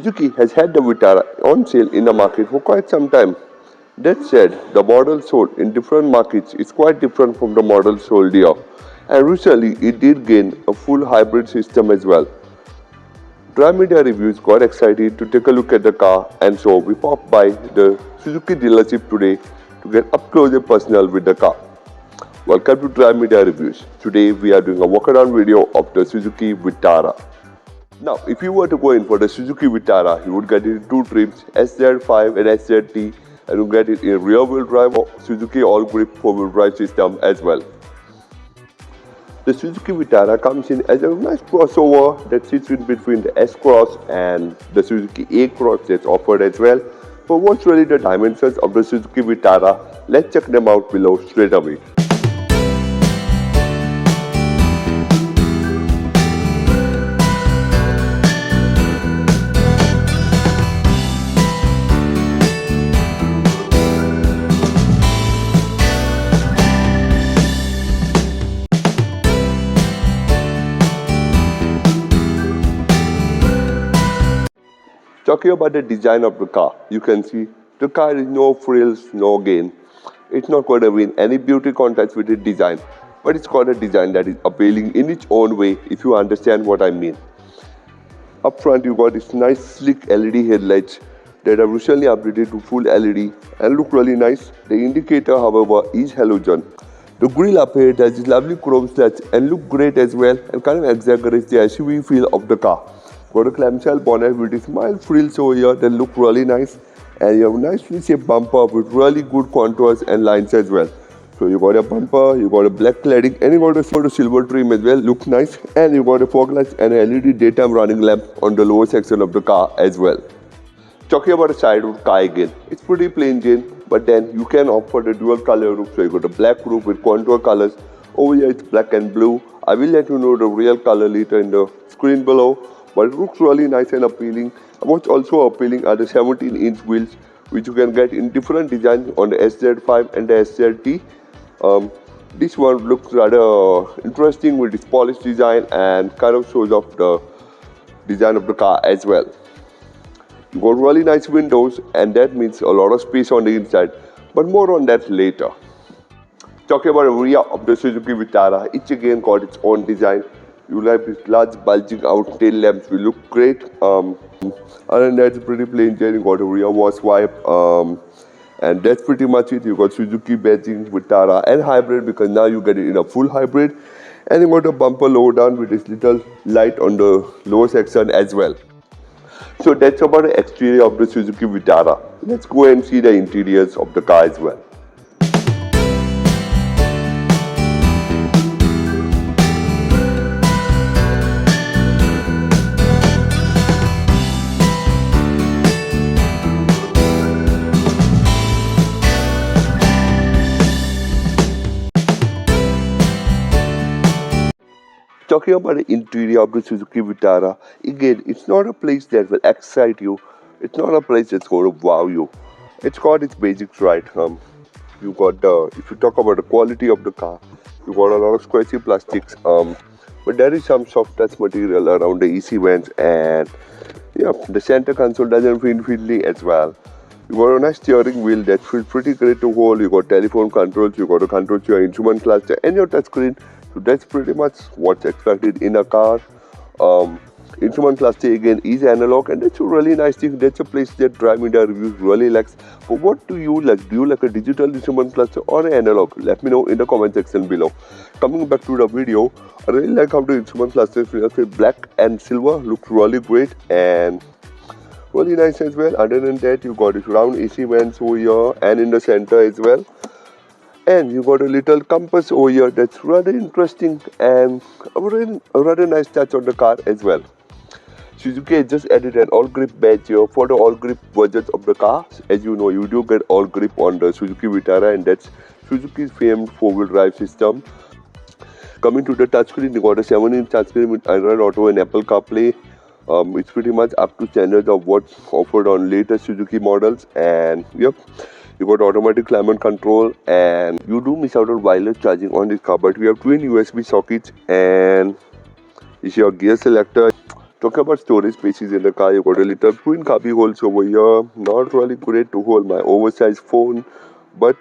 Suzuki has had the Vitara on sale in the market for quite some time. That said, the model sold in different markets is quite different from the model sold here. And recently, it did gain a full hybrid system as well. Drive Media Reviews got excited to take a look at the car, and so we popped by the Suzuki dealership today to get up close and personal with the car. Welcome to Drive Media Reviews. Today we are doing a walk around video of the Suzuki Vitara. Now, if you were to go in for the Suzuki Vitara, you would get it in two trims, SZ5 and SZT, and you get it in rear-wheel drive or Suzuki all-grip four-wheel drive system as well. The Suzuki Vitara comes in as a nice crossover that sits in between the S-Cross and the Suzuki A-Cross that's offered as well. For what's really the dimensions of the Suzuki Vitara, let's check them out below straight away. Talking about the design of the car, you can see the car is no frills, no gain. It's not going to win any beauty contest with its design, but it's got a design that is appealing in its own way if you understand what I mean. Up front you got this nice slick LED headlights that are recently updated to full LED and look really nice. The indicator however is halogen. The grille up here has this lovely chrome slats and look great as well and kind of exaggerates the SUV feel of the car. Got a clamshell bonnet with these mild frills over here that look really nice, and you have a nicely shaped bumper with really good contours and lines as well. So you got a bumper, you got a black cladding, and you got a silver trim as well, looks nice, and you got a fog lights and a LED daytime running lamp on the lower section of the car as well. Talking about the side of the car again, it's pretty plain Jane, but then you can opt for the dual color roof, so you got a black roof with contour colors. Over here it's black and blue. I will let you know the real color later in the screen below. But it looks really nice and appealing. What's also appealing are the 17-inch wheels, which you can get in different designs on the SZ5 and the SZT. This one looks rather interesting with its polished design and kind of shows off the design of the car as well. You got really nice windows, and that means a lot of space on the inside, but more on that later. Talking about the rear of the Suzuki Vitara, each again got its own design. You have these large bulging out tail lamps will look great. Other than that, it's pretty plain Jane. You got a rear wash wipe, and that's pretty much it. You got Suzuki badging, Vitara and hybrid, because now you get it in a full hybrid. And you got a bumper lower down with this little light on the lower section as well. So that's about the exterior of the Suzuki Vitara. Let's go and see the interiors of the car as well. Talking about the interior of the Suzuki Vitara, again, it's not a place that will excite you. It's not a place that's going to wow you. It's got its basics right. You got if you talk about the quality of the car, you got a lot of scratchy plastics. But there is some soft touch material around the EC vents, and yeah, the center console doesn't feel fiddly as well. You got a nice steering wheel that feels pretty great to hold. You got telephone controls. You got to control your instrument cluster and your touchscreen. So that's pretty much what's expected in a car. Instrument cluster again is analog, and that's a really nice thing. That's a place that Drive Media Reviews really likes. But what do you like? Do you like a digital instrument cluster or an analog? Let me know in the comment section below. Coming back to the video, I really like how the instrument cluster is black and silver. Looks really great and really nice as well. Other than that, you got this round AC vents over here and in the center as well. And you got a little compass over here that's rather interesting and a rather nice touch on the car as well. Suzuki has just added an all-grip badge here for the all-grip versions of the car. As you know, you do get all-grip on the Suzuki Vitara, and that's Suzuki's famed four-wheel drive system. Coming to the touchscreen, you got a 7-inch touchscreen with Android Auto and Apple CarPlay. It's pretty much up to standards of what's offered on latest Suzuki models, and yep. You got automatic climate control, and you do miss out on wireless charging on this car, but we have twin USB sockets, and this is your gear selector. Talking about storage spaces in the car, you got a little twin cubby holes over here. Not really great to hold my oversized phone, but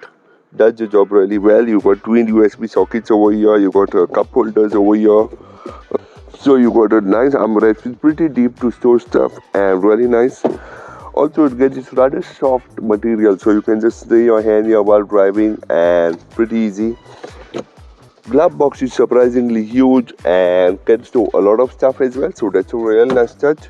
does the job really well. You got twin USB sockets over here. You got cup holders over here. So you got a nice armrest. It's pretty deep to store stuff and really nice. Also, it gets this rather soft material, so you can just lay your hand here while driving and pretty easy. Glove box is surprisingly huge and can store a lot of stuff as well, so that's a real nice touch.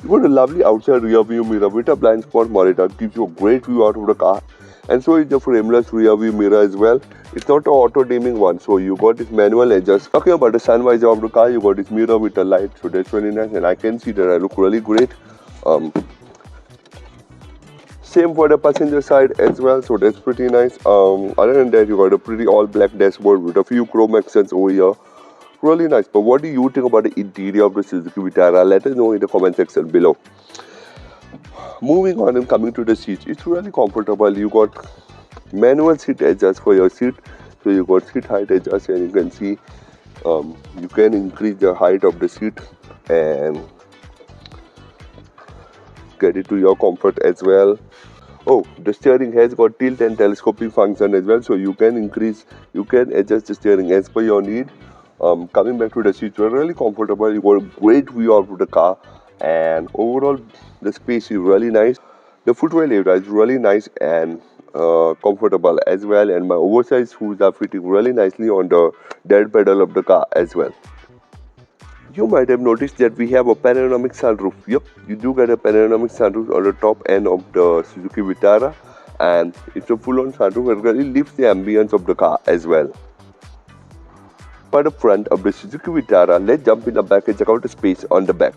You got a lovely outside rear view mirror with a blind spot monitor, gives you a great view out of the car, and so is the frameless rear view mirror as well. It's not an auto dimming one, so you got this manual adjust. Talking about the sun visor of the car, you got this mirror with a light, so that's really nice, and I can see that I look really great. Same for the passenger side as well, so that's pretty nice. Other than that, you got a pretty all black dashboard with a few chrome accents over here. Really nice. But what do you think about the interior of the Suzuki Vitara? Let us know in the comment section below. Moving on and coming to the seats, it's really comfortable. You got manual seat adjust for your seat, so you got seat height adjust, and you can see you can increase the height of the seat and get it to your comfort as well. Oh, the steering has got tilt and telescoping function as well, so you can adjust the steering as per your need. Coming back to the seats, you're really comfortable. You got a great view out of the car, and overall the space is really nice. The footwell area is really nice and comfortable as well, and my oversized shoes are fitting really nicely on the dead pedal of the car as well. You might have noticed that we have a panoramic sunroof. Yep, you do get a panoramic sunroof on the top end of the Suzuki Vitara, and it's a full-on sunroof and really lifts the ambience of the car as well. For the front of the Suzuki Vitara, let's jump in the back and check out the space on the back.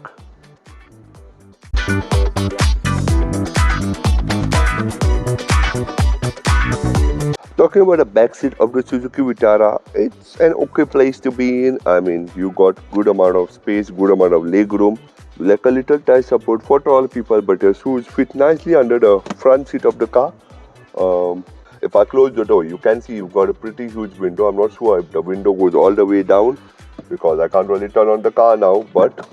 Talking about the back seat of the Suzuki Vitara, it's an okay place to be in. I mean, you got good amount of space, good amount of leg room, like a little tie support for tall people, but your shoes fit nicely under the front seat of the car. If I close the door, you can see you've got a pretty huge window. I'm not sure if the window goes all the way down because I can't really turn on the car now, but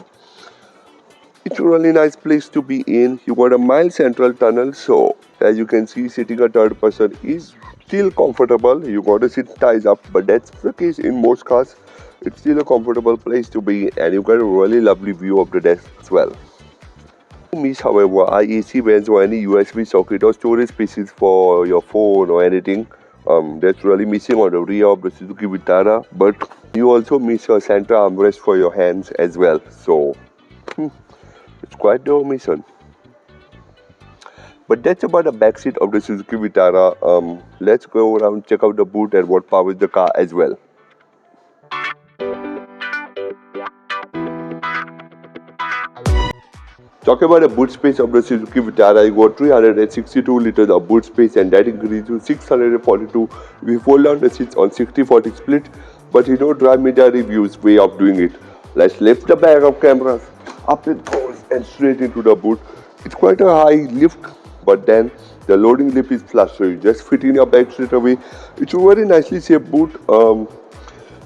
it's a really nice place to be in. You got a mild central tunnel, so as you can see, sitting a third person is still comfortable. You got to sit ties up, but that's the case in most cars. It's still a comfortable place to be, and you got a really lovely view of the desk as well. Miss, however, are AC vents or any USB socket or storage spaces for your phone or anything. That's really missing on the rear of the Suzuki Vitara, but you also miss a center armrest for your hands as well. So it's quite the omission. But that's about the back seat of the Suzuki Vitara. Let's go around, check out the boot and what powers the car as well. Talking about the boot space of the Suzuki Vitara, you got 362 liters of boot space, and that increases to 642 if you fold down the seats on 60-40 split. But drive media reviews way of doing it. Let's lift the bag of cameras. Up it goes and straight into the boot. It's quite a high lift, but then the loading lip is flush, so you just fit in your bag straight away. It's a very nicely shaped boot. Got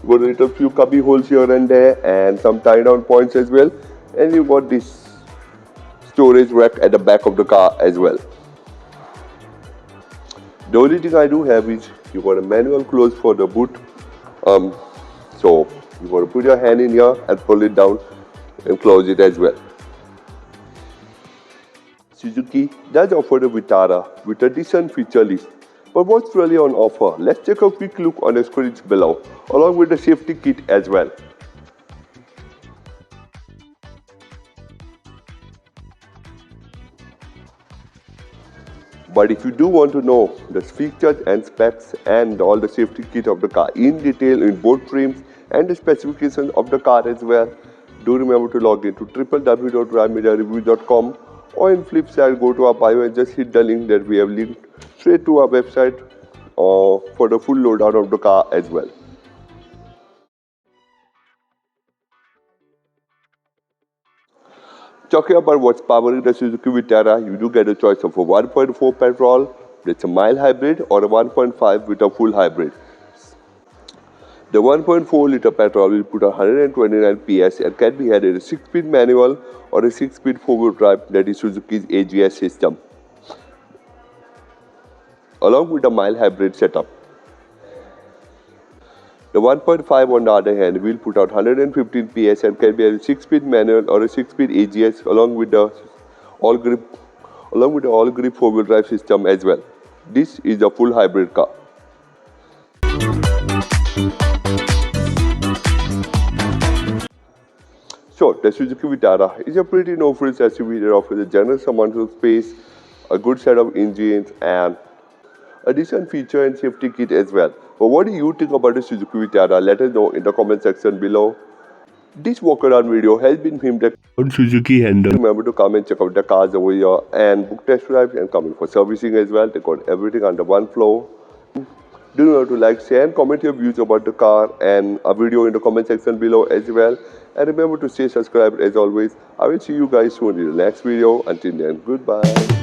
a little few cubby holes here and there and some tie down points as well. And you got this storage rack at the back of the car as well. The only thing I do have is you got a manual close for the boot. So you got to put your hand in here and pull it down and close it as well. Suzuki does offer the Vitara with a decent feature list. But what's really on offer? Let's take a quick look on the screens below, along with the safety kit as well. But if you do want to know the features and specs and all the safety kit of the car in detail in both trims and the specifications of the car as well, do remember to log into www.drivemediareview.com, or in flip side, go to our bio and just hit the link that we have linked straight to our website for the full lowdown of the car as well. Talking about what's powering the Suzuki Vitara, you do get a choice of a 1.4 petrol, that's a mild hybrid, or a 1.5 with a full hybrid. The 1.4-liter petrol will put 129 PS and can be had in a 6-speed manual or a 6-speed four-wheel drive, that is Suzuki's AGS system, along with a mild hybrid setup. The 1.5 on the other hand will put out 115 PS and can be a 6-speed manual or a 6-speed AGS along with the all-grip four-wheel drive system as well. This is a full hybrid car. So, the Suzuki Vitara is a pretty no-frills SUV that offers a generous amount of space, a good set of engines, and a decent feature and safety kit as well. But what do you think about the Suzuki Vitara? Let us know in the comment section below. This walk around video has been filmed on Suzuki handle. Remember to come and check out the cars over here and book test drives and come in for servicing as well. They got everything under one floor. Do not to like, share and comment your views about the car and a video in the comment section below as well. And remember to stay subscribed as always. I will see you guys soon in the next video. Until then, goodbye.